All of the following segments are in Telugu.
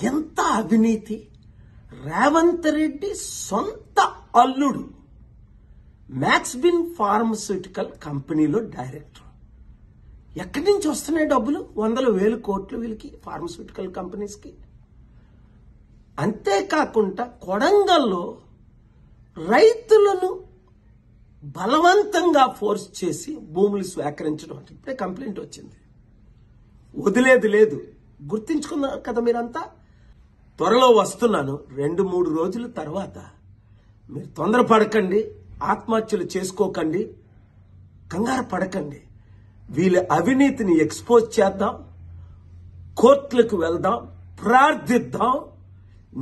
ఎంత అవినీతి! రేవంత్ రెడ్డి సొంత అల్లుడు మ్యాక్స్బిన్ ఫార్మస్యూటికల్ కంపెనీలో డైరెక్టర్. ఎక్కడి నుంచి వస్తున్నాయి డబ్బులు? 100,000 కోట్లు వీళ్ళకి, ఫార్మస్యూటికల్ కంపెనీస్కి. అంతేకాకుండా కొడంగల్లో రైతులను బలవంతంగా ఫోర్స్ చేసి భూములు స్వీకరించడం అంటే ఇప్పుడే కంప్లైంట్ వచ్చింది. వదిలేది లేదు. గుర్తించుకున్నారు కదా మీరంతా. త్వరలో వస్తున్నాను. 2-3 రోజుల తర్వాత మీరు తొందరపడకండి, ఆత్మహత్యలు చేసుకోకండి, కంగారు పడకండి. వీళ్ళ అవినీతిని ఎక్స్పోజ్ చేద్దాం, కోర్టులకు వెళ్దాం, ప్రార్థిద్దాం.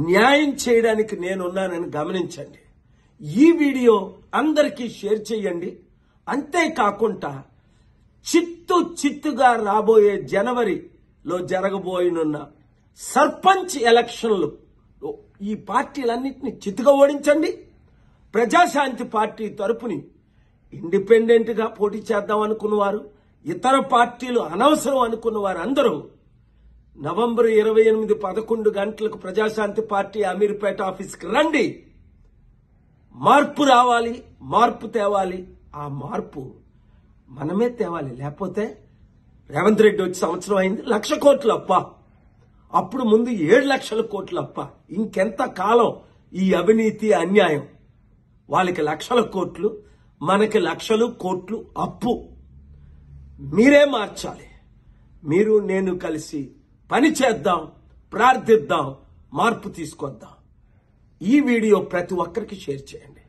న్యాయం చేయడానికి నేనున్నానని గమనించండి. ఈ వీడియో అందరికీ షేర్ చేయండి. అంతేకాకుండా చిత్తుగా రాబోయే జనవరిలో జరగబోయనున్న సర్పంచ్ ఎలక్షన్లు ఈ పార్టీలన్నింటినీ చిత్తుగా ఓడించండి. ప్రజాశాంతి పార్టీ తరపుని ఇండిపెండెంట్ గా పోటీ చేద్దాం అనుకున్నవారు, ఇతర పార్టీలు అనవసరం అనుకున్నవారు అందరూ నవంబర్ 28 11 గంటలకు ప్రజాశాంతి పార్టీ అమీర్పేట ఆఫీస్కి రండి. మార్పు రావాలి, మార్పు తేవాలి. ఆ మార్పు మనమే తేవాలి. లేకపోతే రేవంత్ రెడ్డి వచ్చి సంవత్సరం అయింది, 1,00,000 కోట్లు అప్ప. అప్పుడు ముందు 7 లక్షల కోట్లు అప్ప. ఇంకెంత కాలం ఈ అవినీతి అన్యాయం? వాళ్ళకి 1,00,000 కోట్లు, మనకి 1,00,000 కోట్లు అప్పు. మీరే మార్చాలి. మీరు నేను కలిసి పని చేద్దాం, ప్రార్థిద్దాం, మార్పు తీసుకొద్దాం. ఈ వీడియో ప్రతి ఒక్కరికి షేర్ చేయండి.